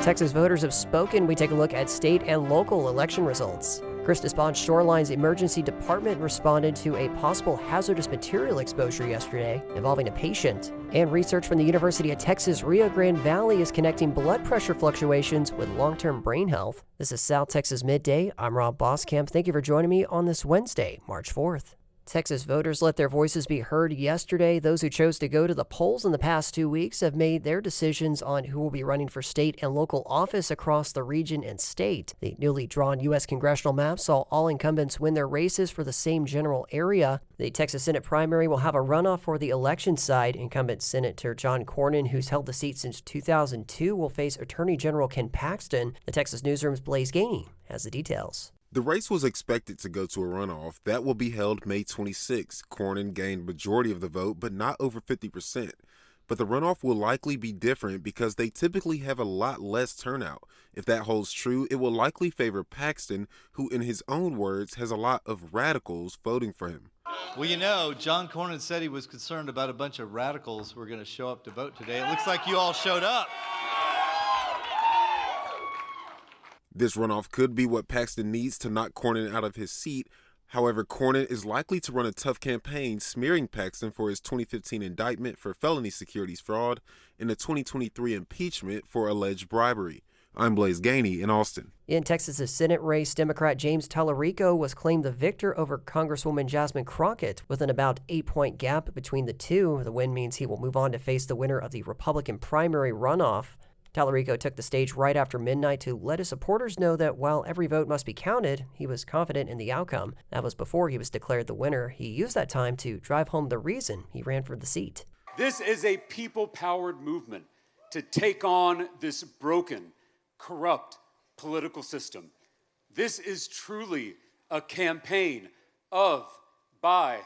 Texas voters have spoken. We take a look at state and local election results. Christus Spohn Shoreline's emergency department responded to a possible hazardous material exposure yesterday involving a patient. And research from the University of Texas-Rio Grande Valley is connecting blood pressure fluctuations with long-term brain health. This is South Texas Midday. I'm Rob Boskamp. Thank you for joining me on this Wednesday, March 4th. Texas voters let their voices be heard yesterday. Those who chose to go to the polls in the past 2 weeks have made their decisions on who will be running for state and local office across the region and state. The newly drawn U.S. congressional map saw all incumbents win their races for the same general area. The Texas Senate primary will have a runoff for the election side. Incumbent Senator John Cornyn, who's held the seat since 2002, will face Attorney General Ken Paxton. The Texas Newsroom's Blaze Gainey has the details. The race was expected to go to a runoff that will be held May 26. Cornyn gained majority of the vote, but not over 50%. But the runoff will likely be different because they typically have a lot less turnout. If that holds true, it will likely favor Paxton, who in his own words has a lot of radicals voting for him. Well, you know, John Cornyn said he was concerned about a bunch of radicals who were going to show up to vote today. It looks like you all showed up. This runoff could be what Paxton needs to knock Cornyn out of his seat. However, Cornyn is likely to run a tough campaign smearing Paxton for his 2015 indictment for felony securities fraud and the 2023 impeachment for alleged bribery. I'm Blaze Gainey in Austin. In Texas's Senate race, Democrat James Tallarico was claimed the victor over Congresswoman Jasmine Crockett with an about 8-point gap between the two. The win means he will move on to face the winner of the Republican primary runoff. Tallarico took the stage right after midnight to let his supporters know that while every vote must be counted, he was confident in the outcome. That was before he was declared the winner. He used that time to drive home the reason he ran for the seat. This is a people-powered movement to take on this broken, corrupt political system. This is truly a campaign of, by,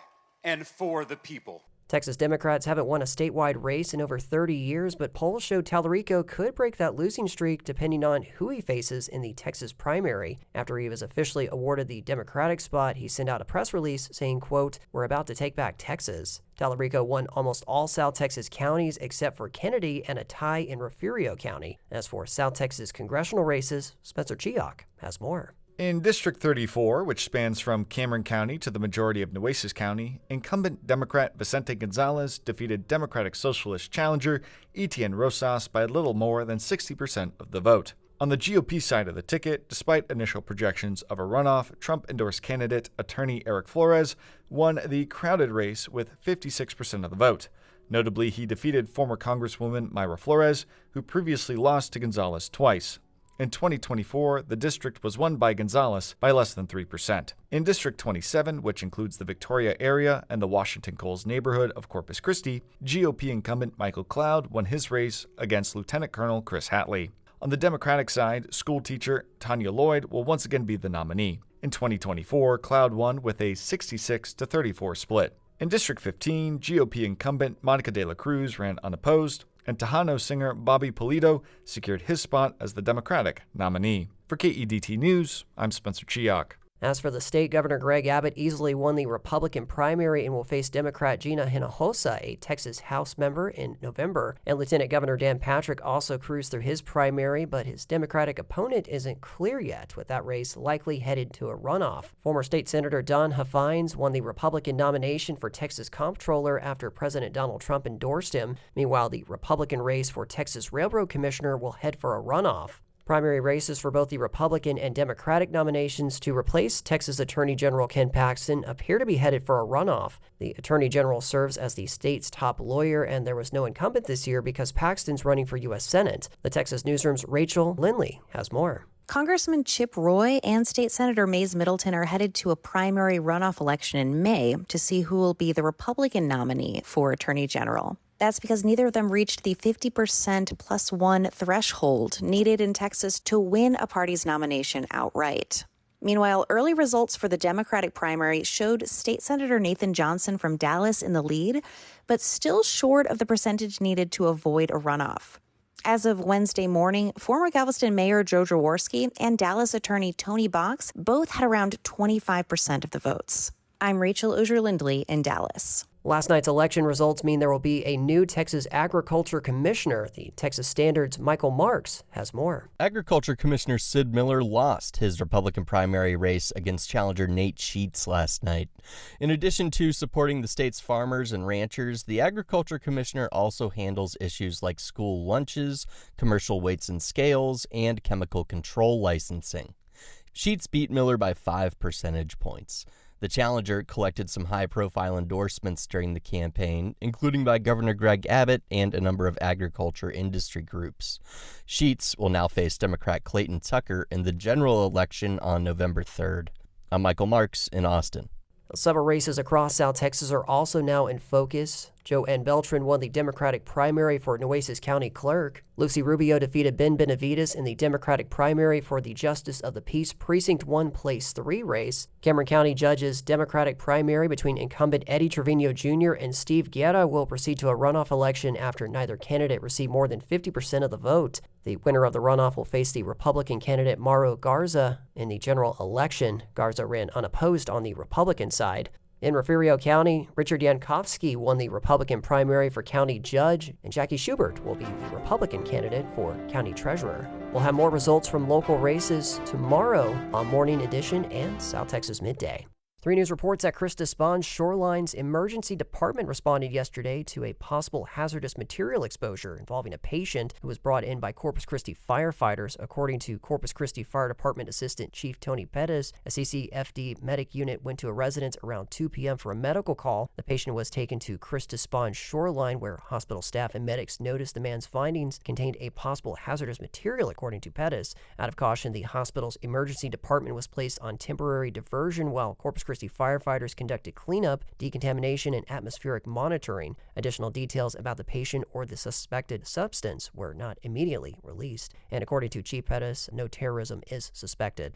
and for the people. Texas Democrats haven't won a statewide race in over 30 years, but polls show Tallarico could break that losing streak depending on who he faces in the Texas primary. After he was officially awarded the Democratic spot, he sent out a press release saying, quote, "We're about to take back Texas." Tallarico won almost all South Texas counties except for Kennedy and a tie in Refugio County. As for South Texas congressional races, Spencer Chioc has more. In District 34, which spans from Cameron County to the majority of Nueces County, incumbent Democrat Vicente Gonzalez defeated Democratic Socialist challenger Etienne Rosas by a little more than 60% of the vote. On the GOP side of the ticket, despite initial projections of a runoff, Trump-endorsed candidate attorney Eric Flores won the crowded race with 56% of the vote. Notably, he defeated former Congresswoman Mayra Flores, who previously lost to Gonzalez twice. In 2024, the district was won by Gonzalez by less than 3%. In District 27, which includes the Victoria area and the Washington Coles neighborhood of Corpus Christi, GOP incumbent Michael Cloud won his race against Lieutenant Colonel Chris Hatley. On the Democratic side, school teacher Tanya Lloyd will once again be the nominee. In 2024, Cloud won with a 66-34 split. In District 15, GOP incumbent Monica de la Cruz ran unopposed, and Tejano singer Bobby Pulido secured his spot as the Democratic nominee. For KEDT News, I'm Spencer Chioc. As for the state, Governor Greg Abbott easily won the Republican primary and will face Democrat Gina Hinojosa, a Texas House member, in November. And Lieutenant Governor Dan Patrick also cruised through his primary, but his Democratic opponent isn't clear yet, with that race likely headed to a runoff. Former State Senator Don Huffines won the Republican nomination for Texas Comptroller after President Donald Trump endorsed him. Meanwhile, the Republican race for Texas Railroad Commissioner will head for a runoff. Primary races for both the Republican and Democratic nominations to replace Texas Attorney General Ken Paxton appear to be headed for a runoff. The Attorney General serves as the state's top lawyer, and there was no incumbent this year because Paxton's running for U.S. Senate. The Texas Newsroom's Rachel Lindley has more. Congressman Chip Roy and State Senator Mays Middleton are headed to a primary runoff election in May to see who will be the Republican nominee for Attorney General. That's because neither of them reached the 50% plus one threshold needed in Texas to win a party's nomination outright. Meanwhile, early results for the Democratic primary showed State Senator Nathan Johnson from Dallas in the lead, but still short of the percentage needed to avoid a runoff. As of Wednesday morning, former Galveston Mayor Joe Jaworski and Dallas attorney Tony Box both had around 25% of the votes. I'm Rachel Ozier-Lindley in Dallas. Last night's election results mean there will be a new Texas Agriculture Commissioner. The Texas Standard's Michael Marks has more. Agriculture Commissioner Sid Miller lost his Republican primary race against challenger Nate Sheets last night. In addition to supporting the state's farmers and ranchers, the Agriculture Commissioner also handles issues like school lunches, commercial weights and scales, and chemical control licensing. Sheets beat Miller by 5 percentage points. The challenger collected some high-profile endorsements during the campaign, including by Governor Greg Abbott and a number of agriculture industry groups. Sheets will now face Democrat Clayton Tucker in the general election on November 3rd. I'm Michael Marks in Austin. Several races across South Texas are also now in focus. Joanne Beltran won the Democratic primary for Nueces County Clerk. Lucy Rubio defeated Ben Benavides in the Democratic primary for the Justice of the Peace Precinct 1 Place 3 race. Cameron County Judge's Democratic primary between incumbent Eddie Trevino Jr. and Steve Guerra will proceed to a runoff election after neither candidate received more than 50% of the vote. The winner of the runoff will face the Republican candidate Mauro Garza in the general election. Garza ran unopposed on the Republican side. In Refugio County, Richard Yankowski won the Republican primary for county judge, and Jackie Schubert will be the Republican candidate for county treasurer. We'll have more results from local races tomorrow on Morning Edition and South Texas Midday. 3 News reports that Christus Spohn Shoreline's emergency department responded yesterday to a possible hazardous material exposure involving a patient who was brought in by Corpus Christi firefighters. According to Corpus Christi Fire Department Assistant Chief Tony Pettis, a CCFD medic unit went to a residence around 2 p.m. for a medical call. The patient was taken to Christus Spohn Shoreline, where hospital staff and medics noticed the man's findings contained a possible hazardous material, according to Pettis. Out of caution, the hospital's emergency department was placed on temporary diversion while Corpus Christi firefighters conducted cleanup, decontamination, and atmospheric monitoring. Additional details about the patient or the suspected substance were not immediately released. And according to Chief Pettis, no terrorism is suspected.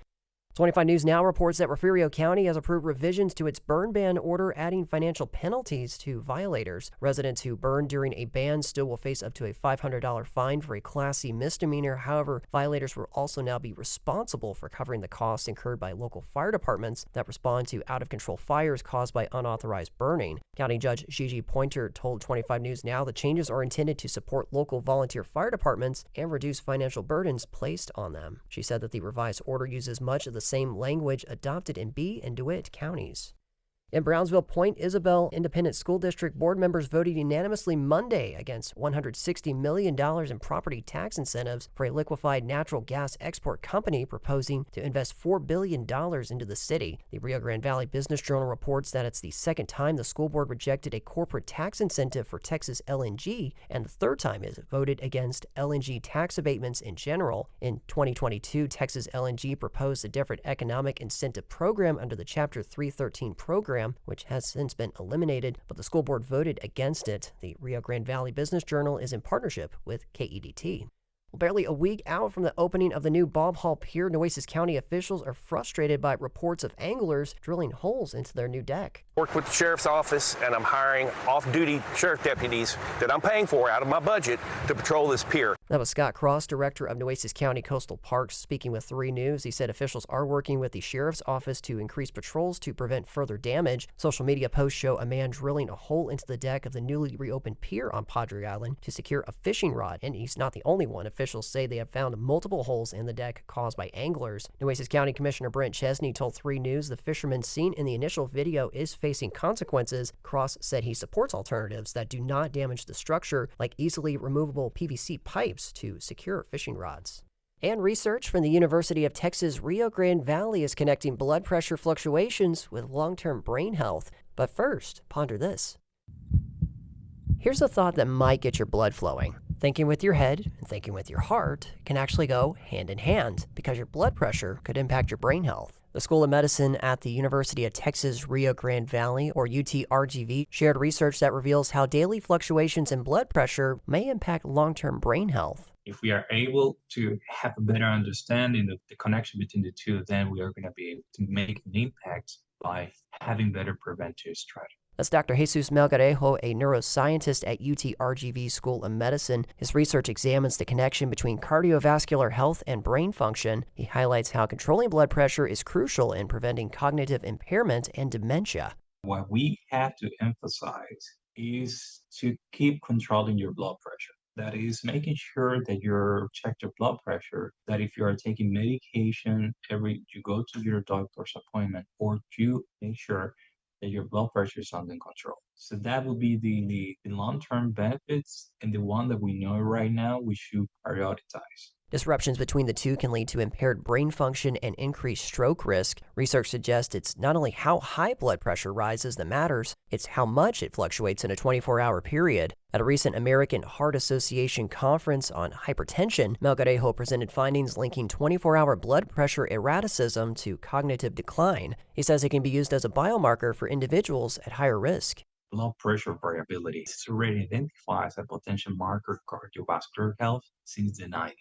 25 News Now reports that Refugio County has approved revisions to its burn ban order, adding financial penalties to violators. Residents who burn during a ban still will face up to a $500 fine for a Class C misdemeanor. However, violators will also now be responsible for covering the costs incurred by local fire departments that respond to out-of-control fires caused by unauthorized burning. County Judge Gigi Pointer told 25 News Now the changes are intended to support local volunteer fire departments and reduce financial burdens placed on them. She said that the revised order uses much of the same language adopted in B and DeWitt counties. In Brownsville Point Isabel Independent School District board members voted unanimously Monday against $160 million in property tax incentives for a liquefied natural gas export company proposing to invest $4 billion into the city. The Rio Grande Valley Business Journal reports that it's the second time the school board rejected a corporate tax incentive for Texas LNG, and the third time it voted against LNG tax abatements in general. In 2022, Texas LNG proposed a different economic incentive program under the Chapter 313 program, which has since been eliminated, but the school board voted against it. The Rio Grande Valley Business Journal is in partnership with KEDT. Barely a week out from the opening of the new Bob Hall Pier, Nueces County officials are frustrated by reports of anglers drilling holes into their new deck. Work with the sheriff's office, and I'm hiring off-duty sheriff deputies that I'm paying for out of my budget to patrol this pier. That was Scott Cross, director of Nueces County Coastal Parks, speaking with 3 News. He said officials are working with the sheriff's office to increase patrols to prevent further damage. Social media posts show a man drilling a hole into the deck of the newly reopened pier on Padre Island to secure a fishing rod, and he's not the only one. Officials say they have found multiple holes in the deck caused by anglers. Nueces County Commissioner Brent Chesney told 3 News the fisherman seen in the initial video is facing consequences. Cross said he supports alternatives that do not damage the structure, like easily removable PVC pipes to secure fishing rods. And research from the University of Texas-Rio Grande Valley is connecting blood pressure fluctuations with long-term brain health. But first, ponder this. Here's a thought that might get your blood flowing. Thinking with your head and thinking with your heart can actually go hand in hand because your blood pressure could impact your brain health. The School of Medicine at the University of Texas-Rio Grande Valley, or UTRGV, shared research that reveals how daily fluctuations in blood pressure may impact long-term brain health. If we are able to have a better understanding of the connection between the two, then we are going to be able to make an impact by having better preventive strategies. That's Dr. Jesus Melgarejo, a neuroscientist at UTRGV School of Medicine. His research examines the connection between cardiovascular health and brain function. He highlights how controlling blood pressure is crucial in preventing cognitive impairment and dementia. What we have to emphasize is to keep controlling your blood pressure. That is making sure that you check your blood pressure, that if you are taking medication you go to your doctor's appointment, or you make sure that your blood pressure is under control. So that will be the long-term benefits, and the one that we know right now we should prioritize. Disruptions between the two can lead to impaired brain function and increased stroke risk. Research suggests it's not only how high blood pressure rises that matters, it's how much it fluctuates in a 24-hour period. At a recent American Heart Association conference on hypertension, Melgarejo presented findings linking 24-hour blood pressure erraticism to cognitive decline. He says it can be used as a biomarker for individuals at higher risk. Blood pressure variability is already identified as a potential marker of cardiovascular health since the 90s.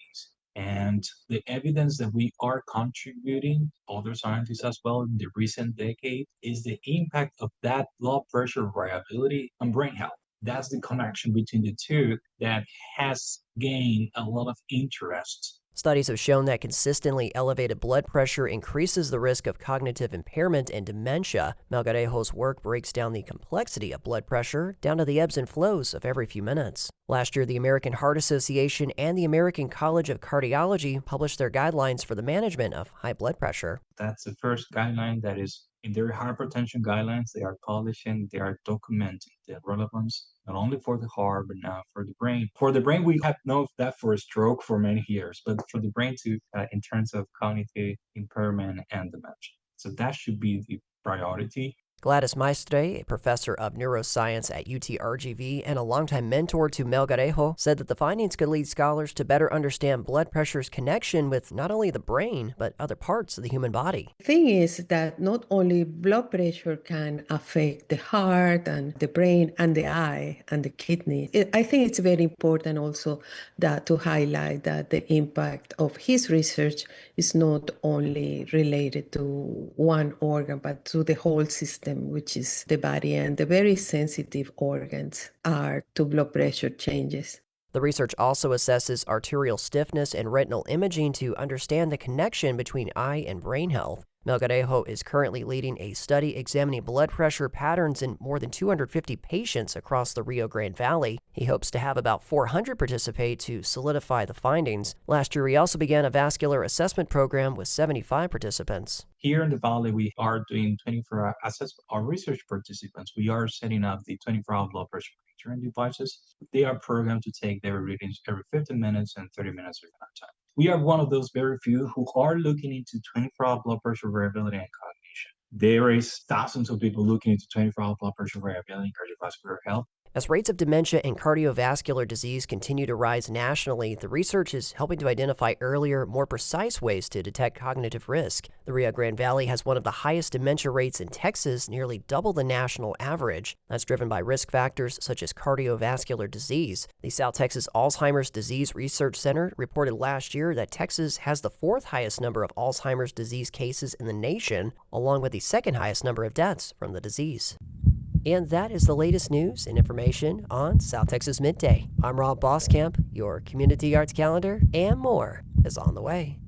And the evidence that we are contributing, other scientists as well, in the recent decade, is the impact of that blood pressure variability on brain health. That's the connection between the two that has gained a lot of interest. Studies have shown that consistently elevated blood pressure increases the risk of cognitive impairment and dementia. Melgarejo's work breaks down the complexity of blood pressure down to the ebbs and flows of every few minutes. Last year, the American Heart Association and the American College of Cardiology published their guidelines for the management of high blood pressure. That's the first guideline that is in their hypertension guidelines. They are publishing, they are documenting the relevance, not only for the heart, but now for the brain. For the brain, we have known that for a stroke for many years, but for the brain too, in terms of cognitive impairment and dementia. So that should be the priority. Gladys Maestre, a professor of neuroscience at UT-RGV and a longtime mentor to Melgarejo, said that the findings could lead scholars to better understand blood pressure's connection with not only the brain, but other parts of the human body. The thing is that not only blood pressure can affect the heart and the brain and the eye and the kidney. I think it's very important also that to highlight that the impact of his research is not only related to one organ, but to the whole system, which is the body, and the very sensitive organs are to blood pressure changes. The research also assesses arterial stiffness and retinal imaging to understand the connection between eye and brain health. Melgarejo is currently leading a study examining blood pressure patterns in more than 250 patients across the Rio Grande Valley. He hopes to have about 400 participate to solidify the findings. Last year, he also began a vascular assessment program with 75 participants. Here in the Valley, we are doing 24-hour assessment. Our research participants, we are setting up the 24-hour blood pressure monitoring devices. They are programmed to take their readings every 15 minutes and 30 minutes of time. We are one of those very few who are looking into 24-hour blood pressure variability and cognition. There is thousands of people looking into 24-hour blood pressure variability and cardiovascular health. As rates of dementia and cardiovascular disease continue to rise nationally, the research is helping to identify earlier, more precise ways to detect cognitive risk. The Rio Grande Valley has one of the highest dementia rates in Texas, nearly double the national average. That's driven by risk factors such as cardiovascular disease. The South Texas Alzheimer's Disease Research Center reported last year that Texas has the fourth highest number of Alzheimer's disease cases in the nation, along with the second highest number of deaths from the disease. And that is the latest news and information on South Texas Midday. I'm Rob Boskamp. Your community arts calendar and more is on the way.